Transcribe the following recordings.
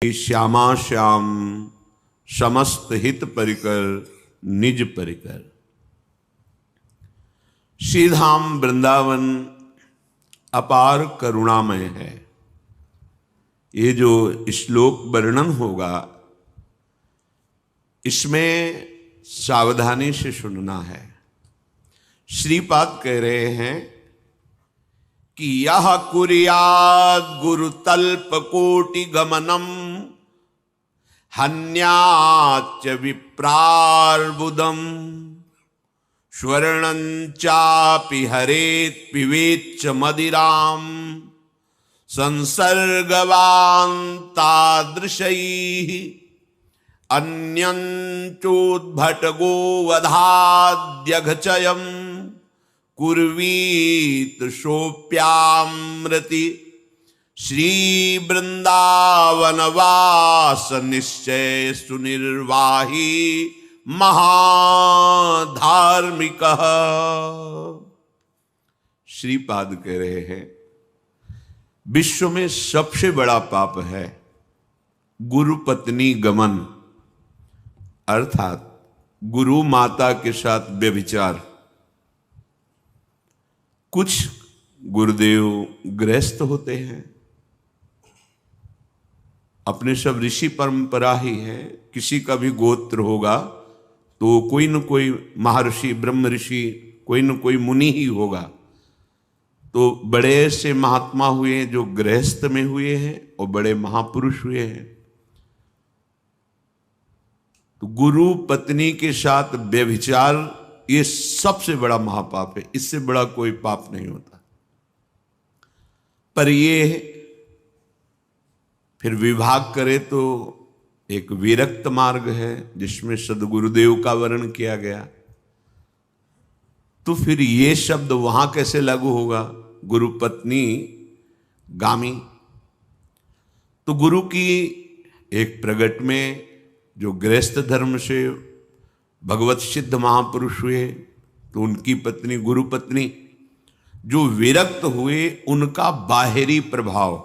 श्यामा श्याम समस्त हित परिकर निज परिकर। श्री धाम वृंदावन अपार करुणामय है। ये जो श्लोक वर्णन होगा इसमें सावधानी से सुनना है। श्रीपाद कह रहे हैं कि यह कुर्याद गुरुतल्प कोटि गमनम हन्याच विप्रार्बुदम स्वर्णं चापि हरेत् पिबेच्च मदिराम संसर्गवान् तादृशैः अन्यं चोद्भटगो वधाद्यघचयम् कुर्वीत सोप्यामृति श्री वृंदावनवास निश्चय सुनिर्वाही महाधार्मिक। श्रीपाद कह रहे हैं विश्व में सबसे बड़ा पाप है गुरु पत्नी गमन, अर्थात गुरु माता के साथ व्यभिचार। कुछ गुरुदेव गृहस्थ होते हैं, अपने सब ऋषि परंपरा ही है। किसी का भी गोत्र होगा तो कोई न कोई महर्षि ब्रह्म ऋषि कोई न कोई मुनि ही होगा। तो बड़े से महात्मा हुए जो गृहस्थ में हुए हैं और बड़े महापुरुष हुए हैं। तो गुरु पत्नी के साथ व्यभिचार ये सबसे बड़ा महापाप है। इससे बड़ा कोई पाप नहीं होता। पर ये फिर विभाग करे तो एक विरक्त मार्ग है जिसमें सद्गुरुदेव का वर्णन किया गया। तो फिर ये शब्द वहां कैसे लागू होगा? गुरु पत्नी गामी। तो गुरु की एक प्रगट में जो गृहस्थ धर्म से भगवत सिद्ध महापुरुष हुए तो उनकी पत्नी गुरु पत्नी, जो विरक्त हुए उनका बाहरी प्रभाव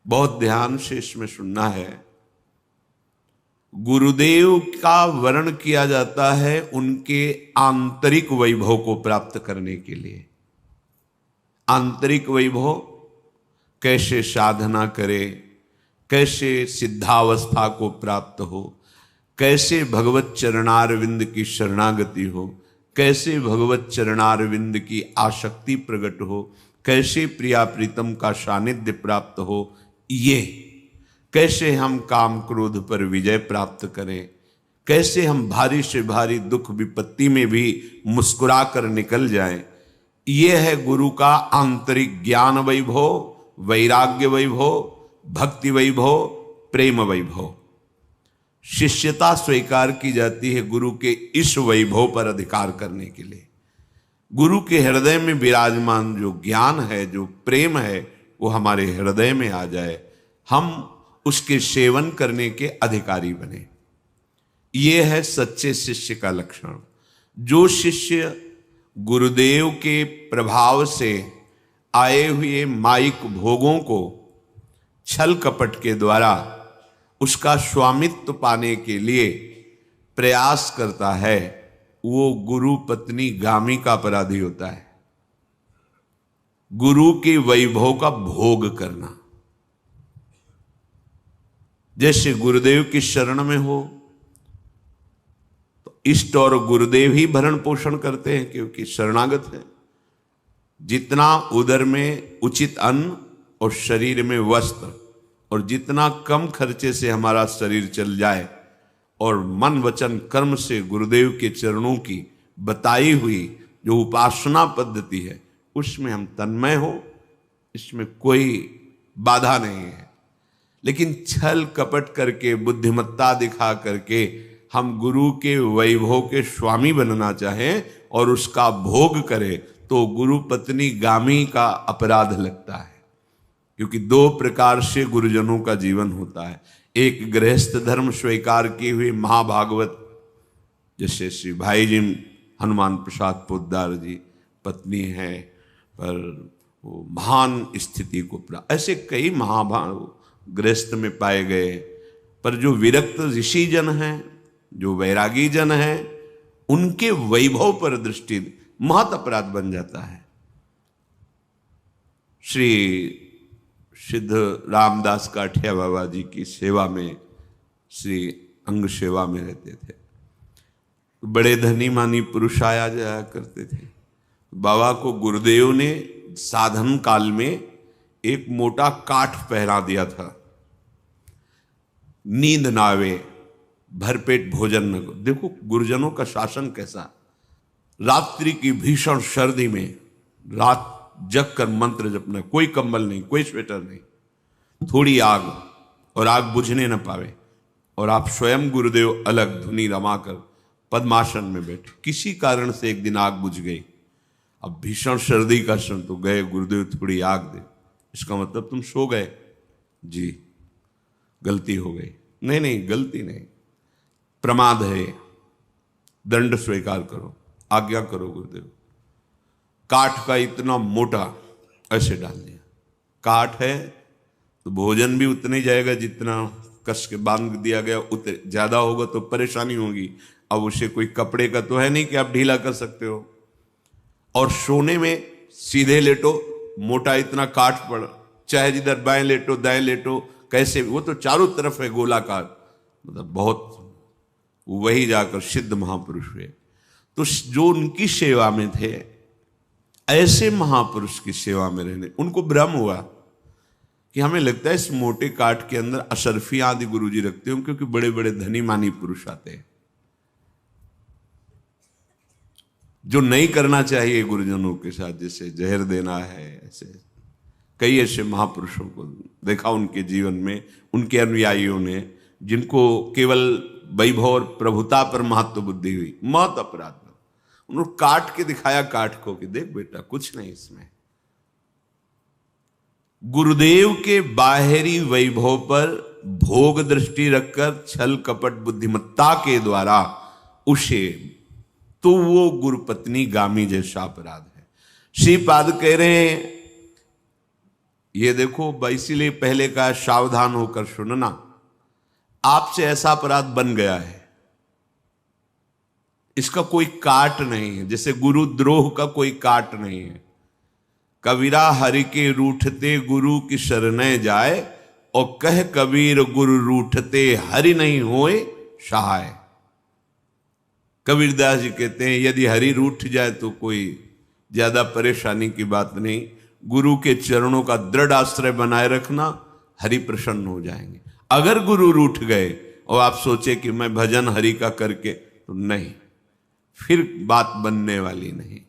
बहुत ध्यान से इसमें सुनना है। गुरुदेव का वर्णन किया जाता है उनके आंतरिक वैभव को प्राप्त करने के लिए। आंतरिक वैभव कैसे साधना करे, कैसे सिद्धावस्था को प्राप्त हो, कैसे भगवत चरणारविंद की शरणागति हो, कैसे भगवत चरणारविंद की आसक्ति प्रकट हो, कैसे प्रिया प्रीतम का सानिध्य प्राप्त हो, ये कैसे हम काम क्रोध पर विजय प्राप्त करें, कैसे हम भारी से भारी दुख विपत्ति में भी मुस्कुरा कर निकल जाएं। ये है गुरु का आंतरिक ज्ञान वैभव, वैराग्य वैभव, भक्ति वैभव, प्रेम वैभव। शिष्यता स्वीकार की जाती है गुरु के इस वैभव पर अधिकार करने के लिए। गुरु के हृदय में विराजमान जो ज्ञान है, जो प्रेम है, वो हमारे हृदय में आ जाए, हम उसके सेवन करने के अधिकारी बने। ये है सच्चे शिष्य का लक्षण। जो शिष्य गुरुदेव के प्रभाव से आए हुए माइक भोगों को छल कपट के द्वारा उसका स्वामित्व पाने के लिए प्रयास करता है, वो गुरु पत्नी गामी का अपराधी होता है। गुरु के वैभव का भोग करना, जैसे गुरुदेव की शरण में हो तो इष्ट और गुरुदेव ही भरण पोषण करते हैं, क्योंकि शरणागत है। जितना उदर में उचित अन्न और शरीर में वस्त्र, और जितना कम खर्चे से हमारा शरीर चल जाए और मन वचन कर्म से गुरुदेव के चरणों की बताई हुई जो उपासना पद्धति है उसमें हम तन्मय हो, इसमें कोई बाधा नहीं है। लेकिन छल कपट करके, बुद्धिमत्ता दिखा करके हम गुरु के वैभव के स्वामी बनना चाहें और उसका भोग करें तो गुरु पत्नी गामी का अपराध लगता है। क्योंकि दो प्रकार से गुरुजनों का जीवन होता है। एक गृहस्थ धर्म स्वीकार किए हुए महाभागवत, जैसे श्री भाई जी हनुमान प्रसाद पोद्दार जी पत्नी है, पर वो महान स्थिति को प्राप्त, ऐसे कई गृहस्थ में पाए गए, पर जो विरक्त ऋषि जन हैं, जो वैरागी जन हैं, उनके वैभव पर दृष्टि महत अपराध बन जाता है। श्री सिद्ध रामदास काठिया बाबा जी की सेवा में, श्री अंग सेवा में रहते थे। बड़े धनी मानी पुरुष आया जाया करते थे। बाबा को गुरुदेव ने साधन काल में एक मोटा काठ पहना दिया था, नींद ना आवे, भरपेट भोजन न करो। देखो गुरुजनों का शासन कैसा। रात्रि की भीषण सर्दी में रात जग कर मंत्र जपना, कोई कंबल नहीं, कोई स्वेटर नहीं, थोड़ी आग, और आग बुझने न पावे, और आप स्वयं गुरुदेव अलग धुनी रमाकर पद्मासन में बैठे। किसी कारण से एक दिन आग बुझ गई। अब भीषण सर्दी का क्षण, तो गए गुरुदेव थोड़ी आग दे। इसका मतलब तुम सो गए? जी, गलती हो गई। नहीं नहीं, गलती नहीं, प्रमाद है, दंड स्वीकार करो, आज्ञा करो गुरुदेव। काठ का इतना मोटा ऐसे डाल दिया। काठ है तो भोजन भी उतना ही जाएगा जितना कस के बांध दिया गया, उतने ज्यादा होगा तो परेशानी होगी। अब उसे कोई कपड़े का तो है नहीं कि आप ढीला कर सकते हो। और सोने में सीधे लेटो, मोटा इतना काठ पड़, चाहे जिधर बाएं लेटो दाएं लेटो, कैसे, वो तो चारों तरफ है गोलाकार, मतलब बहुत, वही जाकर सिद्ध महापुरुष हुए। तो जो उनकी सेवा में थे, ऐसे महापुरुष की सेवा में रहने, उनको भ्रम हुआ कि हमें लगता है इस मोटे काठ के अंदर अशरफी आदि गुरुजी रखते हो, क्योंकि बड़े बड़े धनी मानी पुरुष आते हैं। जो नहीं करना चाहिए गुरुजनों के साथ, जैसे जहर देना है, ऐसे कई ऐसे महापुरुषों को देखा उनके जीवन में, उनके अनुयायियों ने, जिनको केवल वैभव और प्रभुता पर महत्व बुद्धि हुई, महत अपराध। उन्होंने काट के दिखाया काठ को कि देख बेटा कुछ नहीं इसमें। गुरुदेव के बाहरी वैभव पर भोग दृष्टि रखकर छल कपट बुद्धिमत्ता के द्वारा उसे, तो वो गुरुपत्नी गामी जैसा अपराध है। श्रीपाद कह रहे हैं, ये देखो, इसीलिए पहले का सावधान होकर सुनना, आपसे ऐसा अपराध बन गया है, इसका कोई काट नहीं है, जैसे गुरुद्रोह का कोई काट नहीं है। कबीरा हरि के रूठते गुरु की शरणे जाए, और कह कबीर गुरु रूठते हरि नहीं होए सहाय। कबीरदास जी कहते हैं यदि हरि रूठ जाए तो कोई ज्यादा परेशानी की बात नहीं, गुरु के चरणों का दृढ़ आश्रय बनाए रखना, हरि प्रसन्न हो जाएंगे। अगर गुरु रूठ गए और आप सोचे कि मैं भजन हरि का करके, तो नहीं, फिर बात बनने वाली नहीं।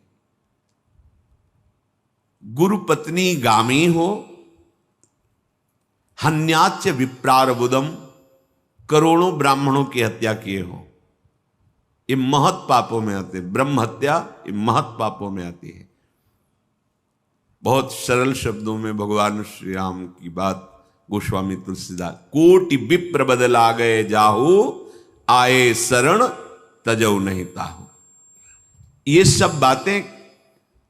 गुरु पत्नी गामी हो, हन्याच्य विप्रारबुदम, करोड़ों ब्राह्मणों की हत्या किए हो, ये महत पापों में आते। ब्रह्म हत्या ये महत पापों में आती है। बहुत सरल शब्दों में भगवान श्री राम की बात गोस्वामी तुलसीदास, कोटि विप्र बदला गए जाहू, आए शरण तजऊ नहीं ताहू। ये सब बातें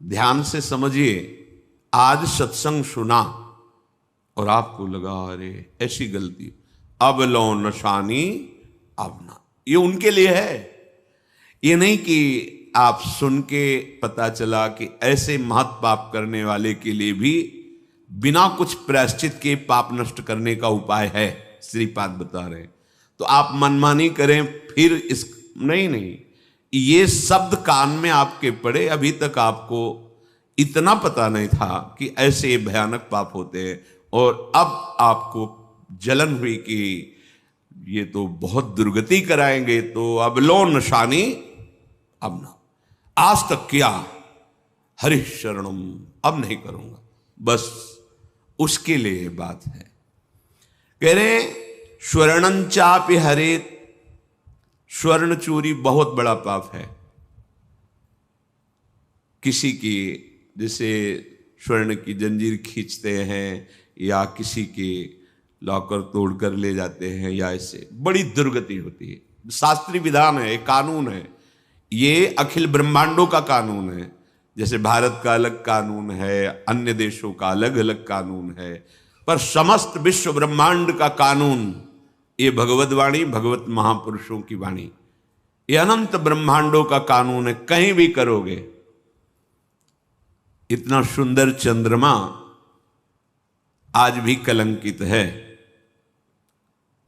ध्यान से समझिए। आज सत्संग सुना और आपको लगा अरे ऐसी गलती, अब लो नशानी अब ना, ये उनके लिए है। ये नहीं कि आप सुन के पता चला कि ऐसे महत् पाप करने वाले के लिए भी बिना कुछ प्रायश्चित के पाप नष्ट करने का उपाय है, श्रीपाद बता रहे हैं। तो आप मनमानी करें फिर इस, नहीं, ये शब्द कान में आपके पड़े, अभी तक आपको इतना पता नहीं था कि ऐसे भयानक पाप होते हैं, और अब आपको जलन हुई कि ये तो बहुत दुर्गति कराएंगे, तो अब लो नशानी अब ना, आज तक किया, हरि शरणम अब नहीं करूंगा, बस उसके लिए बात है। कह रहे स्वर्णं चापि हरेत, स्वर्ण चोरी बहुत बड़ा पाप है। किसी की जैसे स्वर्ण की जंजीर खींचते हैं, या किसी के लॉकर तोड़कर ले जाते हैं, या ऐसे बड़ी दुर्गति होती है। शास्त्रीय विधान है, कानून है, ये अखिल ब्रह्मांडों का कानून है। जैसे भारत का अलग कानून है, अन्य देशों का अलग अलग कानून है, पर समस्त विश्व ब्रह्मांड का कानून ये भगवत वाणी, भगवत महापुरुषों की वाणी, ये अनंत ब्रह्मांडों का कानून है। कहीं भी करोगे। इतना सुंदर चंद्रमा आज भी कलंकित है।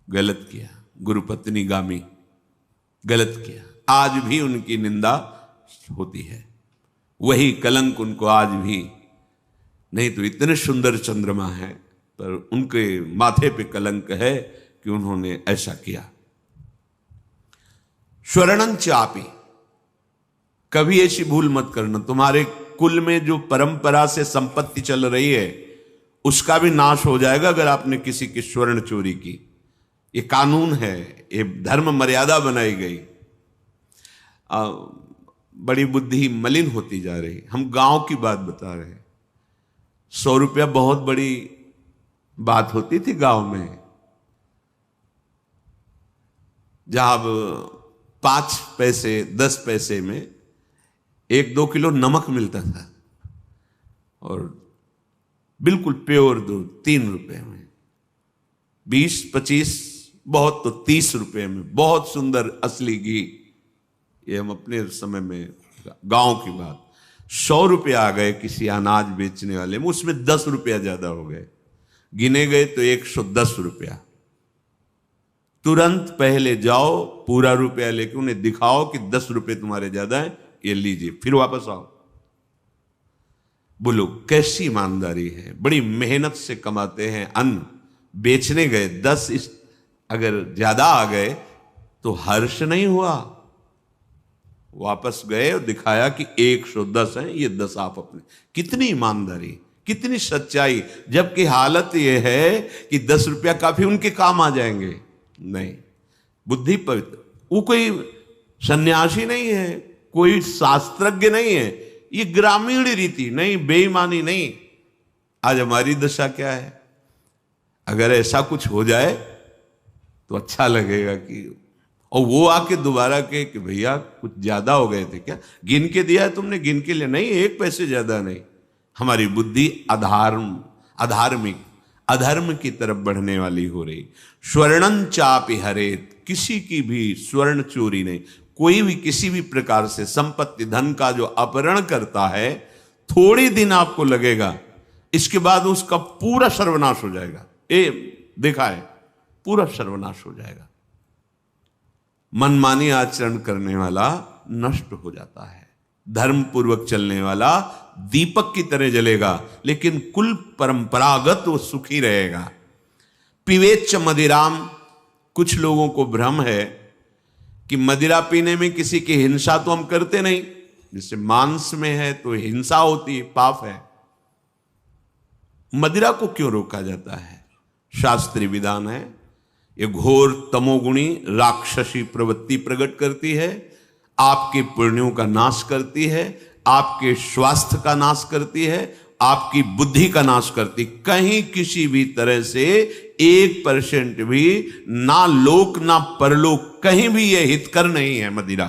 गलत किया, गुरुपत्नी गामी गलत किया, आज भी उनकी निंदा होती है। वही कलंक उनको आज भी, नहीं तो इतने सुंदर चंद्रमा है पर उनके माथे पे कलंक है कि उन्होंने ऐसा किया। स्वर्णं चापि, कभी ऐसी भूल मत करना। तुम्हारे कुल में जो परंपरा से संपत्ति चल रही है उसका भी नाश हो जाएगा अगर आपने किसी की स्वर्ण चोरी की। ये कानून है, ये धर्म मर्यादा बनाई गई। बड़ी बुद्धि मलिन होती जा रही। हम गांव की बात बता रहे हैं। 100 रुपया बहुत बड़ी बात होती थी गांव में, जहां 5 पैसे 10 पैसे में 1-2 किलो नमक मिलता था और बिल्कुल प्योर दूध 3 रुपए में, 20-25 बहुत तो 30 रुपए में बहुत सुंदर असली घी। ये हम अपने समय में गांव की बात। 100 रुपये आ गए किसी अनाज बेचने वाले में, उसमें 10 रुपया ज्यादा हो गए, गिने गए तो 110 रुपया। तुरंत पहले जाओ, पूरा रुपया लेके उन्हें दिखाओ कि 10 रुपये तुम्हारे ज्यादा है, ये लीजिए, फिर वापस आओ। बोलो कैसी ईमानदारी है। बड़ी मेहनत से कमाते हैं अन्न, बेचने गए 10 अगर ज्यादा आ गए तो हर्ष नहीं हुआ, वापस गए और दिखाया कि 110 है, ये 10 आप अपने। कितनी ईमानदारी, कितनी सच्चाई, जबकि हालत यह है कि 10 रुपया काफी उनके काम आ जाएंगे। नहीं, बुद्धि पवित्र। वो कोई सन्यासी नहीं है, कोई शास्त्रज्ञ नहीं है, ये ग्रामीण रीति नहीं, बेईमानी नहीं। आज हमारी दशा क्या है? अगर ऐसा कुछ हो जाए तो अच्छा लगेगा कि, और वो आके दोबारा के कि भैया कुछ ज्यादा हो गए थे क्या, गिन के दिया है तुमने, गिन के लिए नहीं, 1 पैसे ज्यादा नहीं। हमारी बुद्धि अधार्मिक अधर्म की तरफ बढ़ने वाली हो रही। स्वर्णं चापि हरेत, किसी की भी स्वर्ण चोरी नहीं। कोई भी किसी भी प्रकार से संपत्ति धन का जो अपहरण करता है, थोड़ी दिन आपको लगेगा, इसके बाद उसका पूरा सर्वनाश हो जाएगा। ये देखा है, पूरा सर्वनाश हो जाएगा। मनमानी आचरण करने वाला नष्ट हो जाता है, धर्म पूर्वक चलने वाला दीपक की तरह जलेगा, लेकिन कुल परंपरागत वो सुखी रहेगा। पिबेच्च मदिराम, कुछ लोगों को भ्रम है कि मदिरा पीने में किसी की हिंसा तो हम करते नहीं, जैसे मांस में है तो हिंसा होती है, पाप है। मदिरा को क्यों रोका जाता है? शास्त्रीय विधान है, ये घोर तमोगुणी राक्षसी प्रवृत्ति प्रकट करती है, आपके पुण्यों का नाश करती है, आपके स्वास्थ्य का नाश करती है, आपकी बुद्धि का नाश करती। कहीं किसी भी तरह से 1% भी ना लोक ना परलोक, कहीं भी यह हितकर नहीं है मदिरा।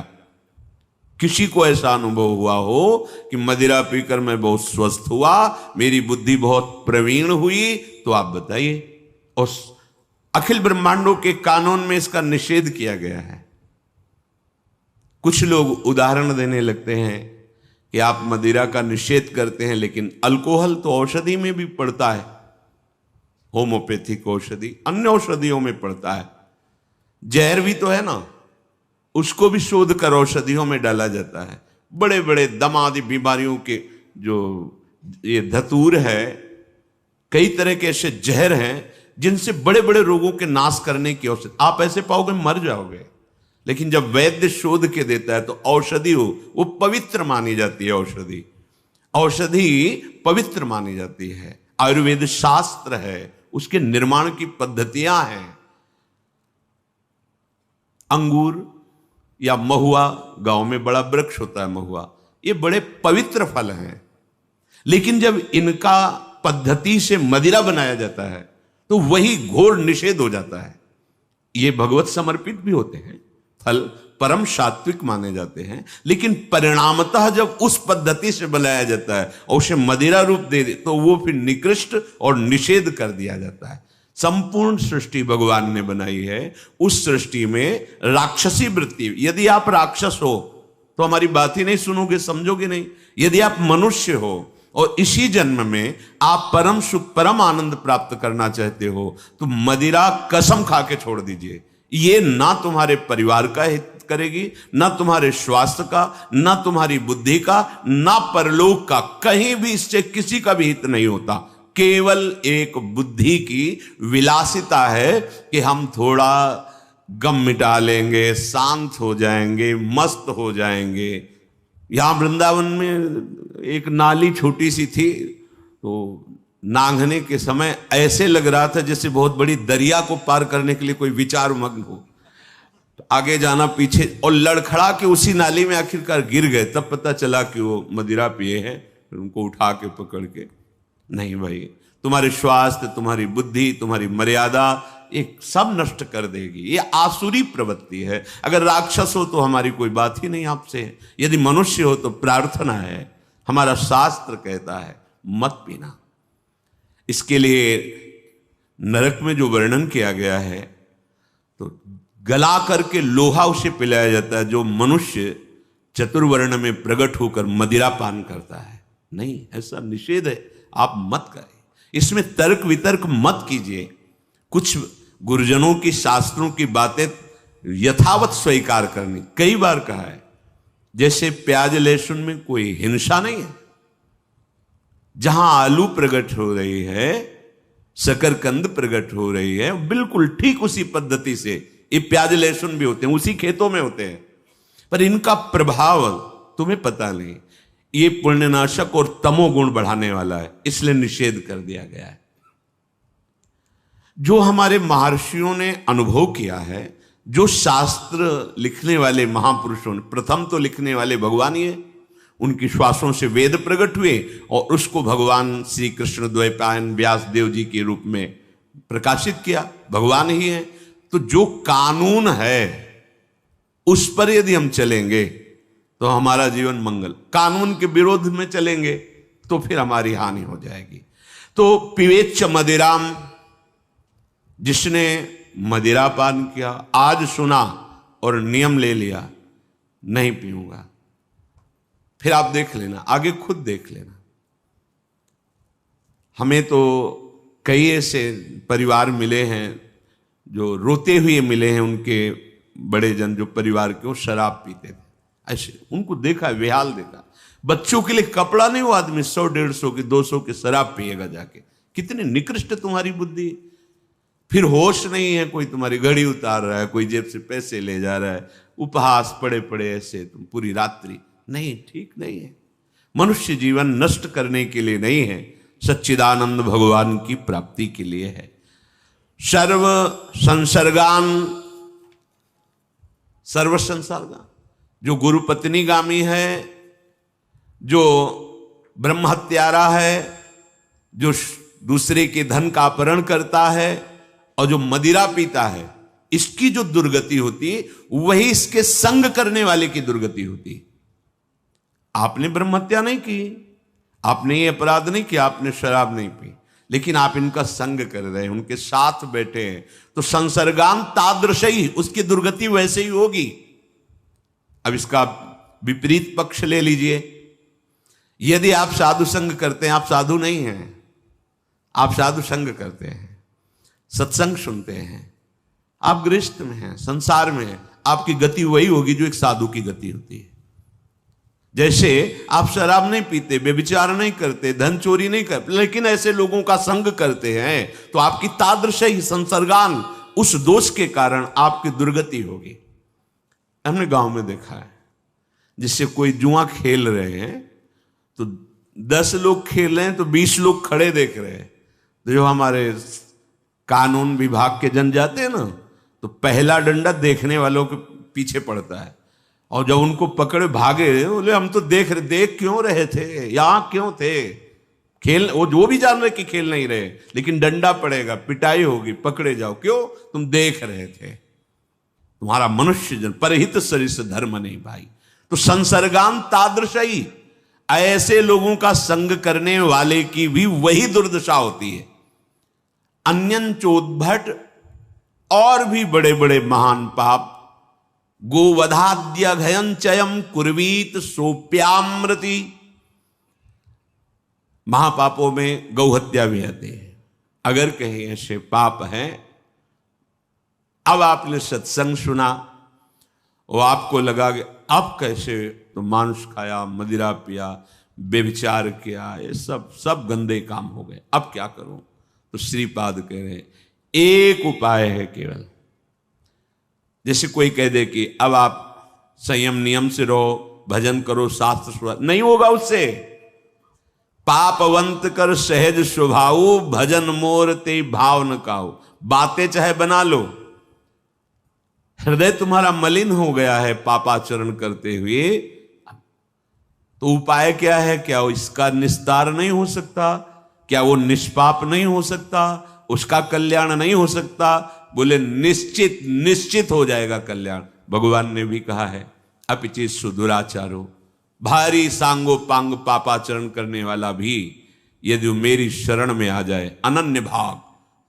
किसी को ऐसा अनुभव हुआ हो कि मदिरा पीकर मैं बहुत स्वस्थ हुआ, मेरी बुद्धि बहुत प्रवीण हुई, तो आप बताइए। और अखिल ब्रह्मांडों के कानून में इसका निषेध किया गया है। कुछ लोग उदाहरण देने लगते हैं कि आप मदिरा का निषेध करते हैं, लेकिन अल्कोहल तो औषधि में भी पड़ता है, होम्योपैथिक औषधि, अन्य औषधियों में पड़ता है। जहर भी तो है ना, उसको भी शोध कर औषधियों में डाला जाता है। बड़े बड़े दम आदि बीमारियों के जो ये धतूर है, कई तरह के ऐसे जहर हैं जिनसे बड़े बड़े रोगों के नाश करने की औषधि। आप ऐसे पाओगे मर जाओगे, लेकिन जब वैद्य शोध के देता है तो औषधि हो, वो पवित्र मानी जाती है। औषधि पवित्र मानी जाती है। आयुर्वेद शास्त्र है, उसके निर्माण की पद्धतियां हैं। अंगूर या महुआ, गांव में बड़ा वृक्ष होता है महुआ, ये बड़े पवित्र फल हैं, लेकिन जब इनका पद्धति से मदिरा बनाया जाता है तो वही घोर निषेध हो जाता है। ये भगवत समर्पित भी होते हैं फल, परम सात्विक माने जाते हैं, लेकिन परिणामतः जब उस पद्धति से बनाया जाता है और उसे मदिरा रूप दे दे तो वो फिर निकृष्ट और निषेध कर दिया जाता है। संपूर्ण सृष्टि भगवान ने बनाई है, उस सृष्टि में राक्षसी वृत्ति, यदि आप राक्षस हो तो हमारी बात ही नहीं सुनोगे, समझोगे नहीं। यदि आप मनुष्य हो और इसी जन्म में आप परम सुख परम आनंद प्राप्त करना चाहते हो तो मदिरा कसम खा के छोड़ दीजिए। ये ना तुम्हारे परिवार का हित करेगी, ना तुम्हारे स्वास्थ्य का, ना तुम्हारी बुद्धि का, ना परलोक का, कहीं भी इससे किसी का भी हित नहीं होता। केवल एक बुद्धि की विलासिता है कि हम थोड़ा गम मिटा लेंगे, शांत हो जाएंगे, मस्त हो जाएंगे। यहां वृंदावन में एक नाली छोटी सी थी, तो नांगने के समय ऐसे लग रहा था जैसे बहुत बड़ी दरिया को पार करने के लिए कोई विचार मग्न हो, तो आगे जाना पीछे, और लड़खड़ा के उसी नाली में आखिरकार गिर गए। तब पता चला कि वो मदिरा पिए हैं। फिर उनको उठा के पकड़ के, नहीं भाई, तुम्हारे स्वास्थ्य, तुम्हारी बुद्धि, तुम्हारी मर्यादा एक सब नष्ट कर देगी। ये आसुरी प्रवृत्ति है। अगर राक्षस हो तो हमारी कोई बात ही नहीं आपसे, यदि मनुष्य हो तो प्रार्थना है। हमारा शास्त्र कहता है मत पीना। इसके लिए नरक में जो वर्णन किया गया है, तो गला करके लोहा उसे पिलाया जाता है जो मनुष्य चतुर्वर्ण में प्रकट होकर मदिरा पान करता है। नहीं, ऐसा निषेध है, आप मत करें। इसमें तर्क वितर्क मत कीजिए। कुछ गुरुजनों की, शास्त्रों की बातें यथावत स्वीकार करनी। कई बार कहा है, जैसे प्याज लहसुन में कोई हिंसा नहीं है। जहां आलू प्रकट हो रही है, शकरकंद प्रकट हो रही है, बिल्कुल ठीक उसी पद्धति से ये प्याज लहसुन भी होते हैं, उसी खेतों में होते हैं, पर इनका प्रभाव तुम्हें पता नहीं। ये पुण्यनाशक और तमोगुण बढ़ाने वाला है, इसलिए निषेध कर दिया गया है। जो हमारे महर्षियों ने अनुभव किया है, जो शास्त्र लिखने वाले महापुरुषों ने, प्रथम तो लिखने वाले भगवान ही है, उनकी श्वासों से वेद प्रकट हुए और उसको भगवान श्री कृष्ण द्वैपायन व्यास देव जी के रूप में प्रकाशित किया, भगवान ही है। तो जो कानून है उस पर यदि हम चलेंगे तो हमारा जीवन मंगल, कानून के विरोध में चलेंगे तो फिर हमारी हानि हो जाएगी। तो पिबेच्च मदिराम, जिसने मदिरा पान किया, आज सुना और नियम ले लिया, नहीं पीऊंगा, फिर आप देख लेना, आगे खुद देख लेना। हमें तो कई ऐसे परिवार मिले हैं जो रोते हुए मिले हैं, उनके बड़े जन जो परिवार के, वो शराब पीते थे। ऐसे उनको देखा, विहाल देखा। बच्चों के लिए कपड़ा नहीं, वो आदमी 100, 150 की, 200 की शराब पिएगा जाके। कितनी निकृष्ट तुम्हारी बुद्धि। फिर होश नहीं है, कोई तुम्हारी घड़ी उतार रहा है, कोई जेब से पैसे ले जा रहा है, उपहास पड़े पड़े ऐसे तुम पूरी रात्रि। नहीं, ठीक नहीं है। मनुष्य जीवन नष्ट करने के लिए नहीं है, सच्चिदानंद भगवान की प्राप्ति के लिए है। सर्व संसर्गान, सर्व संसर्गान, जो गुरु पत्नी गामी है, जो ब्रह्म हत्यारा है, जो दूसरे के धन का अपहरण करता है और जो मदिरा पीता है, इसकी जो दुर्गति होती है वही इसके संग करने वाले की दुर्गति होती है। आपने ब्रह्म हत्या नहीं की, आपने ये अपराध नहीं किया, आपने शराब नहीं पी, लेकिन आप इनका संग कर रहे हैं, उनके साथ बैठे हैं, तो संसर्गान तादृशी, उसकी दुर्गति वैसे ही होगी। अब इसका विपरीत पक्ष ले लीजिए। यदि आप साधु संग करते हैं, आप साधु नहीं हैं, आप साधु संग करते हैं, सत्संग सुनते हैं, आप गृहस्थ में हैं, संसार में हैं, आपकी गति वही होगी जो एक साधु की गति होती है। जैसे आप शराब नहीं पीते, व्यभिचार नहीं करते, धन चोरी नहीं करते, लेकिन ऐसे लोगों का संग करते हैं, तो आपकी तादृश ही संसर्गान, उस दोष के कारण आपकी दुर्गति होगी। हमने गांव में देखा है, जिससे कोई जुआ खेल रहे हैं तो 10 लोग खेल रहे हैं तो 20 लोग खड़े देख रहे हैं। तो जो हमारे कानून विभाग के जन जाते हैं ना, तो पहला डंडा देखने वालों के पीछे पड़ता है, और जब उनको पकड़े भागे, बोले हम तो देख क्यों रहे थे, यहां क्यों थे, खेल, वो भी जान रहे कि खेल नहीं रहे, लेकिन डंडा पड़ेगा, पिटाई होगी, पकड़े जाओ, क्यों, तुम देख रहे थे। तुम्हारा मनुष्य जन परहित सरिस धर्म नहीं भाई। तो संसर्गान तादृशई, ऐसे लोगों का संग करने वाले की भी वही दुर्दशा होती है। अन्यन चोद्भट, और भी बड़े बड़े महान पाप, गोवधाद्य घयन चयम कुर्वीत सोप्यामृति, महापापों में गौहत्या भी आते हैं। अगर कहीं ऐसे पाप हैं, अब आपने सत्संग सुना, वो आपको लगा कि अब कैसे तो मांस खाया, मदिरा पिया, बेविचार किया, ये सब गंदे काम हो गए, अब क्या करूं? तो श्रीपाद कह रहे हैं एक उपाय है केवल। जैसे कोई कह दे कि अब आप संयम नियम से रहो, भजन करो, शास्त्र सुना, नहीं होगा उससे। पापवंत कर सहज स्वभाव, भजन मोर ते भाव न काऊ। बातें चाहे बना लो, हृदय तुम्हारा मलिन हो गया है पापाचरण करते हुए, तो उपाय क्या है? क्या इसका निस्तार नहीं हो सकता? क्या वो निष्पाप नहीं हो सकता? उसका कल्याण नहीं हो सकता? बोले निश्चित निश्चित हो जाएगा कल्याण। भगवान ने भी कहा है अपिचित सुदुराचारो, भारी सांगो पांग पापाचरण करने वाला भी यदि मेरी शरण में आ जाए, अनन्य भाग,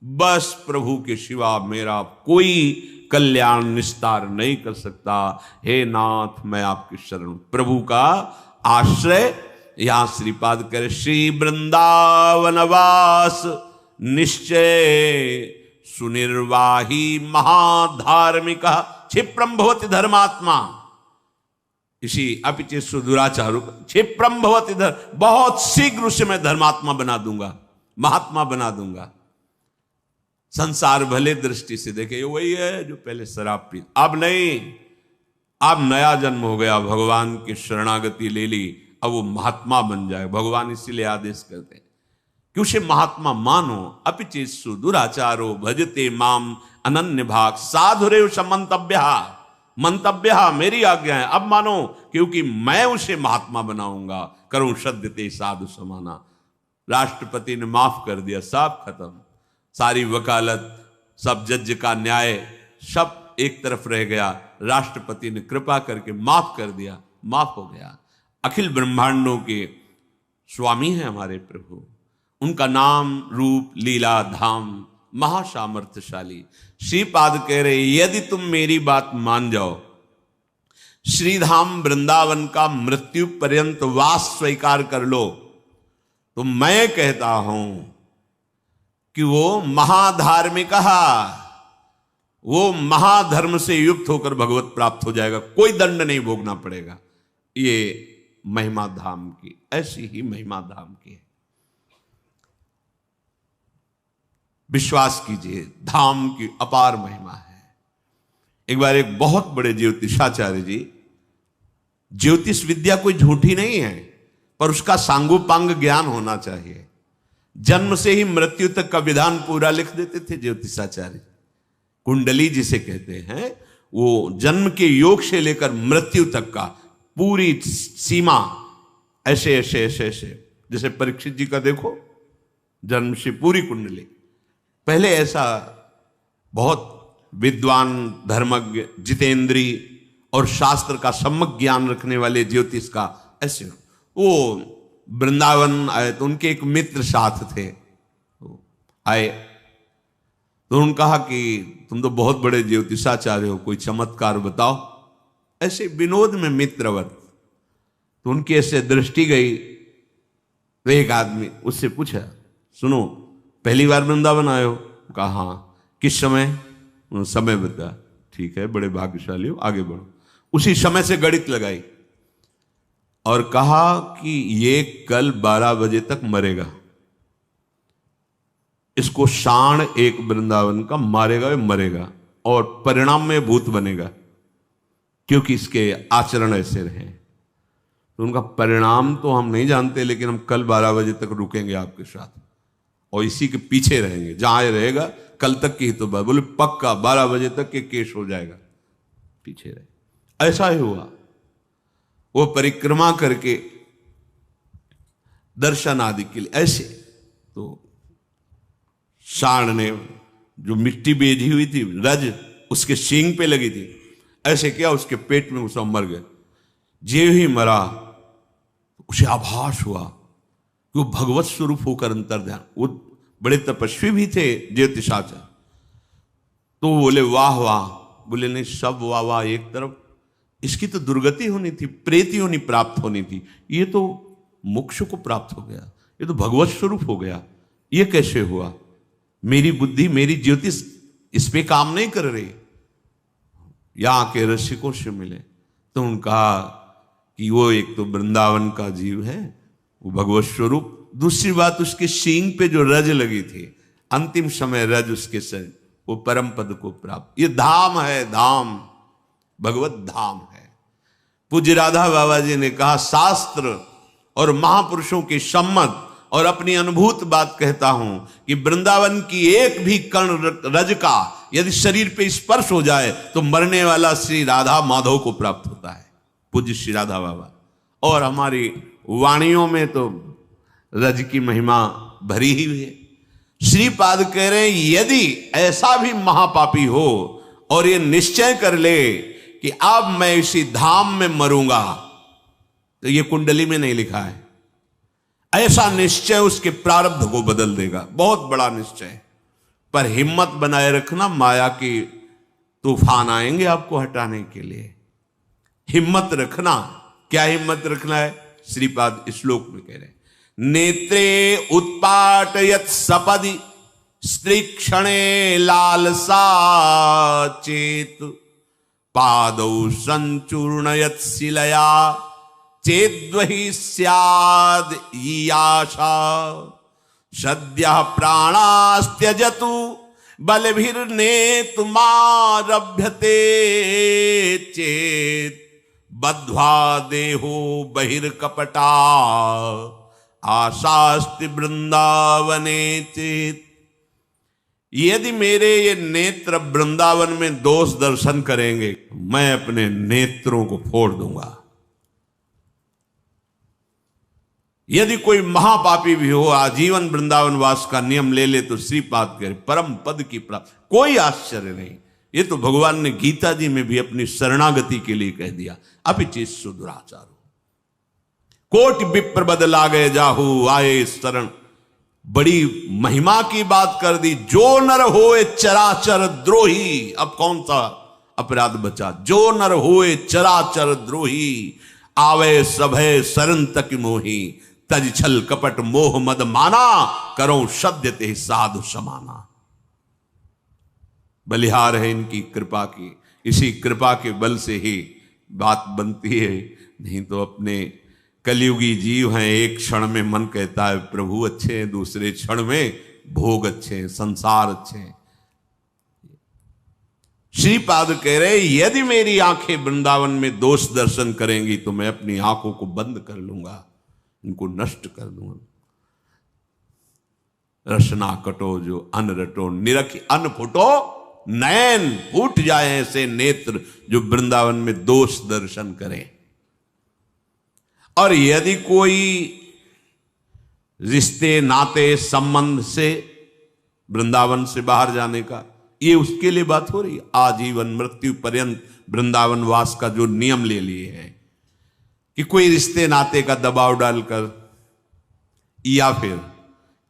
बस प्रभु के सिवा मेरा कोई कल्याण निस्तार नहीं कर सकता। हे नाथ, मैं आपकी शरण, प्रभु का आश्रय। यहां श्रीपाद करे श्री वृंदावनवास निश्चय सुनिर्वाही महाधार्मिक क्षिप्रम भवति धर्मात्मा। इसी अपिचित सुदुराचारु क्षिप्रम भवति धर्म, बहुत शीघ्र उसे मैं धर्मात्मा बना दूंगा, महात्मा बना दूंगा। संसार भले दृष्टि से देखे वही है जो पहले शराब पी, अब नहीं, अब नया जन्म हो गया, भगवान की शरणागति ले ली, अब वो महात्मा बन जाए। भगवान इसीलिए आदेश करते हैं कि उसे महात्मा मानो। अपिचित सुदुराचारो भजते माम अनन्य भाग, साधुरेव समंतव्य, मंतव्य मेरी आज्ञा है, अब मानो, क्योंकि मैं उसे महात्मा बनाऊंगा। करूं सद्यते साधु समाना। राष्ट्रपति ने माफ कर दिया, सब खत्म, सारी वकालत, सब जज का न्याय, सब एक तरफ रह गया। राष्ट्रपति ने कृपा करके माफ कर दिया, माफ हो गया। अखिल ब्रह्मांडों के स्वामी हैं हमारे प्रभु, उनका नाम रूप लीला धाम महासामर्थ्यशाली। श्रीपाद कह रहे यदि तुम मेरी बात मान जाओ, श्रीधाम वृंदावन का मृत्यु पर्यंत वास स्वीकार कर लो, तो मैं कहता हूं कि वो महाधार्मिक, वो महाधर्म से युक्त होकर भगवत प्राप्त हो जाएगा, कोई दंड नहीं भोगना पड़ेगा। ये महिमा धाम की, ऐसी ही महिमा धाम की है। विश्वास कीजिए, धाम की अपार महिमा है। एक बार एक बहुत बड़े ज्योतिषाचार्य जी, ज्योतिष विद्या कोई झूठी नहीं है, पर उसका सांगोपांग ज्ञान होना चाहिए। जन्म से ही मृत्यु तक का विधान पूरा लिख देते थे ज्योतिषाचार्य। कुंडली जिसे कहते हैं, वो जन्म के योग से लेकर मृत्यु तक का पूरी सीमा, ऐसे ऐसे ऐसे ऐसे, जैसे परीक्षित जी का देखो, जन्म से पूरी कुंडली। पहले ऐसा बहुत विद्वान, धर्मज्ञ, जितेंद्री और शास्त्र का सम्यक ज्ञान रखने वाले ज्योतिष का ऐसे, वो वृंदावन आए तो उनके एक मित्र साथ थे, आए तो उन्होंने कहा कि तुम तो बहुत बड़े ज्योतिषाचार्य हो, कोई चमत्कार बताओ, ऐसे विनोद में मित्रवत। तो उनकी ऐसे दृष्टि गई, तो एक आदमी उससे पूछा, सुनो पहली बार वृंदावन आए हो? कहा हाँ। किस समय? समय बता। ठीक है, बड़े भाग्यशाली हो, आगे बढ़ो। उसी समय से गणित लगाई और कहा कि ये कल 12 बजे तक मरेगा, इसको शाण एक वृंदावन का मारेगा, मरेगा, और परिणाम में भूत बनेगा, क्योंकि इसके आचरण ऐसे रहे। तो उनका परिणाम तो हम नहीं जानते, लेकिन हम कल 12 बजे तक रुकेंगे आपके साथ और इसी के पीछे रहेंगे, जहां ये रहेगा कल तक की ही तो बात। बोले पक्का 12 बजे तक के केस हो जाएगा, पीछे रहे। ऐसा ही हुआ। वो परिक्रमा करके दर्शन आदि के लिए ऐसे, तो साण ने जो मिट्टी बेची हुई थी, रज, उसके सींग पे लगी थी, ऐसे किया उसके पेट में घुसा, मर गया। जे ही मरा उसे आभास हुआ कि वो भगवत स्वरूप होकर अंतर्ध्यान, वो बड़े तपस्वी भी थे ज्योतिषाचार्य। तो बोले वाह वाह, बोले नहीं सब वाह वाह एक तरफ, इसकी तो दुर्गति होनी थी, प्रेत योनि प्राप्त होनी थी, ये तो मोक्ष को प्राप्त हो गया, ये तो भगवत स्वरूप हो गया, ये कैसे हुआ? मेरी बुद्धि मेरी ज्योतिष इस पे काम नहीं कर रही। यहां के रसिकों से मिले तो उन्होंने कहा कि वो एक तो वृंदावन का जीव है, वो भगवत स्वरूप, दूसरी बात उसके सींग पे जो रज लगी थी, अंतिम समय रज उसके शरीर, वो परम पद को प्राप्त, ये धाम है, धाम भगवत धाम है। पूज्य राधा बाबा जी ने कहा शास्त्र और महापुरुषों के सम्मत और अपनी अनुभूत बात कहता हूं कि वृंदावन की एक भी कण रज का यदि शरीर पे स्पर्श हो जाए तो मरने वाला श्री राधा माधव को प्राप्त होता है। पूज्य श्री राधा बाबा, और हमारी वाणियों में तो रज की महिमा भरी ही है। श्रीपाद कह रहे हैं यदि ऐसा भी महापापी हो और ये निश्चय कर ले कि अब मैं इसी धाम में मरूंगा, तो ये कुंडली में नहीं लिखा है, ऐसा निश्चय उसके प्रारब्ध को बदल देगा, बहुत बड़ा निश्चय। पर हिम्मत बनाए रखना, माया के तूफान आएंगे आपको हटाने के लिए, हिम्मत रखना। क्या हिम्मत रखना है? श्रीपाद श्लोक में कह रहे हैं, नेत्रे उत्पाटयत् सपदि स्त्री क्षणे लालसा चेत पादौ संचूर्णयत् शिलया चेद्वहि स्याद् यी आशा सद्यः प्राणास्त्यजतु बलभिर्नेतुमारभ्यते चेत् बद्ध्वा देहो बहिर्कपटा आशास्ति वृंदावने चेत्। यदि मेरे ये नेत्र वृंदावन में दोष दर्शन करेंगे, मैं अपने नेत्रों को फोड़ दूंगा। यदि कोई महापापी भी हो, आजीवन वृंदावन वास का नियम ले ले, तो श्रीपाद कह परम पद की प्राप्ति, कोई आश्चर्य नहीं। ये तो भगवान ने गीता जी में भी अपनी शरणागति के लिए कह दिया, अपिचित सुदुराचारो कोटि विप्र बदला गए जाहू आए शरण। बड़ी महिमा की बात कर दी, जो नर होए चराचर द्रोही। अब कौन सा अपराध बचा? जो नर होए चराचर द्रोही आवे सभय शरण तक मोही तज छल कपट मोह मद माना करो सद्य ते साधु समाना। बलिहार है इनकी कृपा की, इसी कृपा के बल से ही बात बनती है, नहीं तो अपने कलयुगी जीव हैं, एक क्षण में मन कहता है प्रभु अच्छे हैं, दूसरे क्षण में भोग अच्छे हैं, संसार अच्छे हैं। श्रीपाद कह रहे यदि मेरी आंखें वृंदावन में दोष दर्शन करेंगी तो मैं अपनी आंखों को बंद कर लूंगा, इनको नष्ट कर दूंगा। रसना कटो जो अन रटो निरखी अन फुटो नयन, फूट जाए ऐसे नेत्र जो वृंदावन में दोष दर्शन करें। और यदि कोई रिश्ते नाते संबंध से वृंदावन से बाहर जाने का, ये उसके लिए बात हो रही है। आजीवन मृत्यु पर्यंत वृंदावन वास का जो नियम ले लिए हैं कि कोई रिश्ते नाते का दबाव डालकर या फिर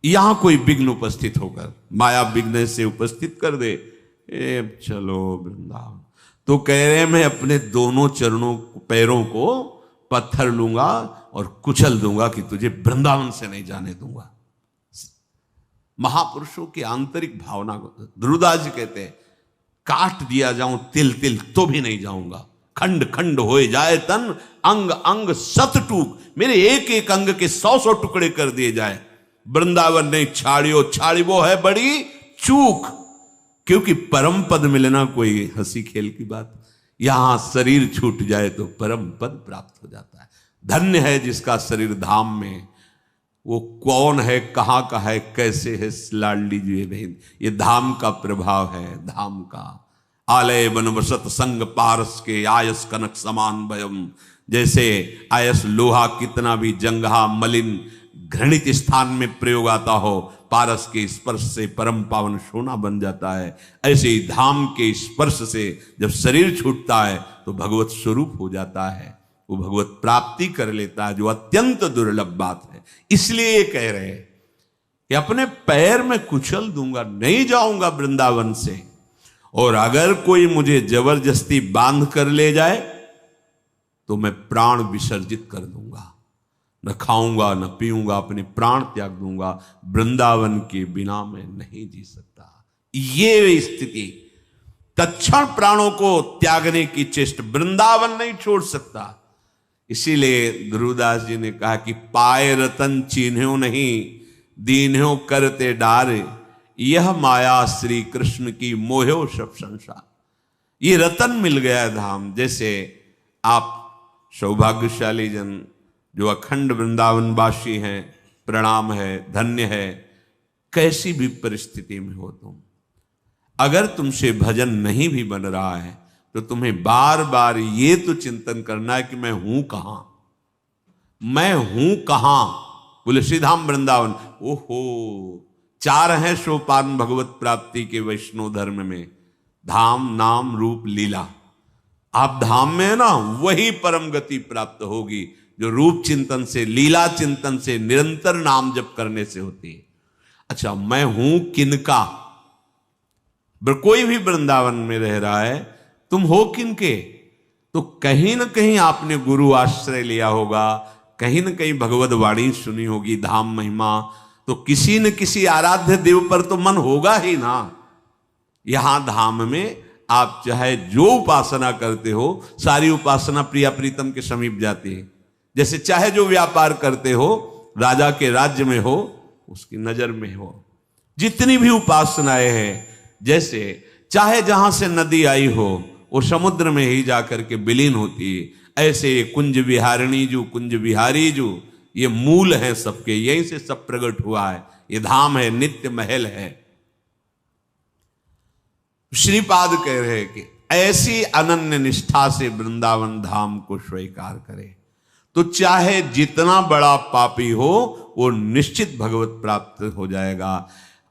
यहां कोई विघ्न उपस्थित होकर माया विघ्न से उपस्थित कर दे, चलो वृंदावन, तो कह रहे हैं मैं अपने दोनों चरणों पैरों को पत्थर लूंगा और कुचल दूंगा कि तुझे वृंदावन से नहीं जाने दूंगा। महापुरुषों की आंतरिक भावना को ध्रुवदास जी कहते हैं, काट दिया जाऊं तिल तिल तो भी नहीं जाऊंगा, खंड खंड होए जाए तन अंग अंग सत टूक, मेरे एक एक अंग के 100 टुकड़े कर दिए जाए, वृंदावन नहीं छाड़ियो छाड़ी वो है बड़ी चूक। क्योंकि परम पद मिलना कोई हंसी खेल की बात, यहां शरीर छूट जाए तो परम पद प्राप्त हो जाता है। धन्य है जिसका शरीर धाम में, वो कौन है, कहां का है, कैसे है, लाडली जी बहन, ये धाम का प्रभाव है, धाम का। आलय बनवसत संग पारस के आयस कनक समान भयम, जैसे आयस लोहा कितना भी जंगहा मलिन घृणित स्थान में प्रयोग आता हो, पारस के स्पर्श से परम पावन सोना बन जाता है। ऐसे ही धाम के स्पर्श से जब शरीर छूटता है तो भगवत स्वरूप हो जाता है, वो भगवत प्राप्ति कर लेता है, जो अत्यंत दुर्लभ बात है। इसलिए ये कह रहे हैं कि अपने पैर में कुचल दूंगा, नहीं जाऊंगा वृंदावन से, और अगर कोई मुझे जबरदस्ती बांध कर ले जाए तो मैं प्राण विसर्जित कर दूंगा, न खाऊंगा न पीऊंगा, अपने प्राण त्याग दूंगा, वृंदावन के बिना मैं नहीं जी सकता। ये स्थिति, तत्क्षण प्राणों को त्यागने की चेष्टा, वृंदावन नहीं छोड़ सकता। इसीलिए गुरुदास जी ने कहा कि पाए रतन चिन्ह्यो नहीं, दीन्ह्यो करते डारे, यह माया श्री कृष्ण की मोह्यो सब संसार। ये रतन मिल गया धाम। जैसे आप सौभाग्यशाली जन जो अखंड वृंदावनवासी हैं, प्रणाम है, धन्य है। कैसी भी परिस्थिति में हो तुम, अगर तुमसे भजन नहीं भी बन रहा है तो तुम्हें बार बार ये तो चिंतन करना है कि मैं हूं कहां, मैं हूं कहां। बोले श्रीधाम वृंदावन। ओहो, 4 हैं सोपान भगवत प्राप्ति के वैष्णव धर्म में, धाम, नाम, रूप, लीला। आप धाम में है ना, वही परम गति प्राप्त होगी जो रूप चिंतन से, लीला चिंतन से, निरंतर नाम जप करने से होती है। अच्छा, मैं हूं किनका? कोई भी वृंदावन में रह रहा है, तुम हो किनके? तो कहीं ना कहीं आपने गुरु आश्रय लिया होगा, कहीं ना कहीं भगवत वाणी सुनी होगी, धाम महिमा, तो किसी न किसी आराध्य देव पर तो मन होगा ही ना। यहां धाम में आप चाहे जो उपासना करते हो, सारी उपासना प्रिया प्रीतम के समीप जाती है। जैसे चाहे जो व्यापार करते हो, राजा के राज्य में हो, उसकी नजर में हो। जितनी भी उपासनाएं हैं, जैसे चाहे जहां से नदी आई हो वो समुद्र में ही जाकर के विलीन होती है। ऐसे कुंज विहारिणी जो, कुंज विहारी जो, ये मूल है सबके, यहीं से सब प्रकट हुआ है। ये धाम है, नित्य महल है। श्रीपाद कह रहे हैं कि ऐसी अनन्य निष्ठा से वृंदावन धाम को स्वीकार करे तो चाहे जितना बड़ा पापी हो वो निश्चित भगवत प्राप्त हो जाएगा।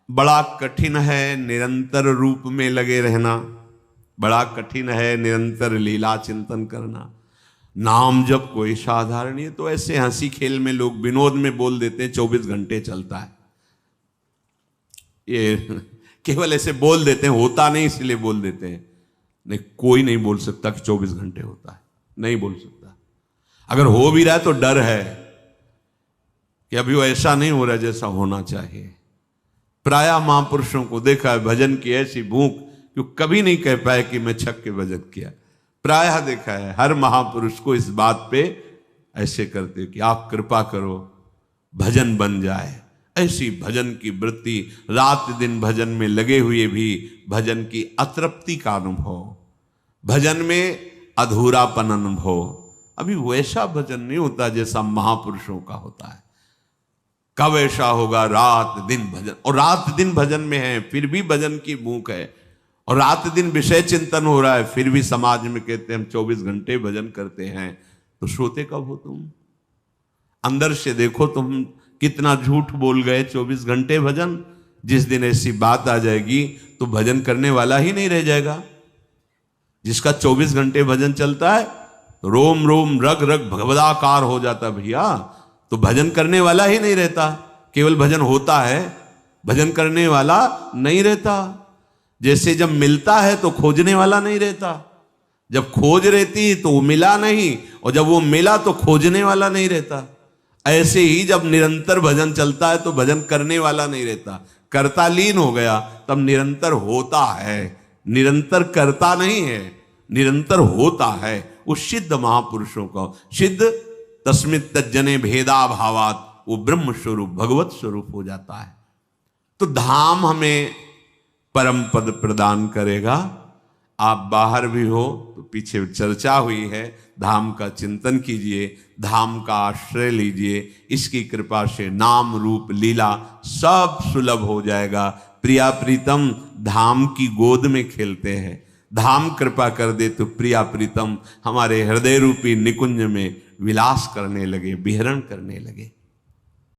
बड़ा कठिन है निरंतर रूप में लगे रहना, बड़ा कठिन है निरंतर लीला चिंतन करना। नाम जब कोई साधारण नहीं है, तो ऐसे हंसी खेल में लोग विनोद में बोल देते हैं 24 घंटे चलता है। ये केवल ऐसे बोल देते हैं, होता नहीं इसलिए बोल देते हैं। नहीं, कोई नहीं बोल सकता कि 24 घंटे होता है, नहीं बोल सकता। अगर हो भी रहा है तो डर है कि अभी वो ऐसा नहीं हो रहा जैसा होना चाहिए। प्रायः महापुरुषों को देखा है भजन की ऐसी भूख कि कभी नहीं कह पाए कि मैं छक के भजन किया। प्रायः देखा है हर महापुरुष को इस बात पे ऐसे करते कि आप कृपा करो भजन बन जाए। ऐसी भजन की वृत्ति, रात दिन भजन में लगे हुए भी भजन की अतृप्ति का अनुभव, भजन में अधूरापन अनुभव। अभी वैसा भजन नहीं होता जैसा महापुरुषों का होता है। कब ऐसा होगा? रात दिन भजन, और रात दिन भजन में है फिर भी भजन की भूख है, और रात दिन विषय चिंतन हो रहा है फिर भी समाज में कहते हैं हम 24 घंटे भजन करते हैं। तो सोते कब हो तुम? अंदर से देखो तुम कितना झूठ बोल गए। 24 घंटे भजन, जिस दिन ऐसी बात आ जाएगी तो भजन करने वाला ही नहीं रह जाएगा। जिसका 24 घंटे भजन चलता है तो रोम रोम रग रग भगवदाकार हो जाता भैया, तो भजन करने वाला ही नहीं रहता। केवल भजन होता है, भजन करने वाला नहीं रहता। जैसे जब मिलता है तो खोजने वाला नहीं रहता, जब खोज रहती तो वो मिला नहीं, और जब वो मिला तो खोजने वाला नहीं रहता। ऐसे ही जब निरंतर भजन चलता है तो भजन करने वाला नहीं रहता। कर्ता लीन हो गया तब निरंतर होता है, निरंतर करता नहीं है, निरंतर होता है। उस सिद्ध महापुरुषों का सिद्ध तस्मित तज्जने भेदा भावात, वो ब्रह्म स्वरूप भगवत स्वरूप हो जाता है। तो धाम हमें परम पद प्रदान करेगा। आप बाहर भी हो तो पीछे चर्चा हुई है, धाम का चिंतन कीजिए, धाम का आश्रय लीजिए। इसकी कृपा से नाम रूप लीला सब सुलभ हो जाएगा। प्रिया प्रीतम धाम की गोद में खेलते हैं, धाम कृपा कर दे तो प्रिया प्रीतम हमारे हृदय रूपी निकुंज में विलास करने लगे, विहरण करने लगे।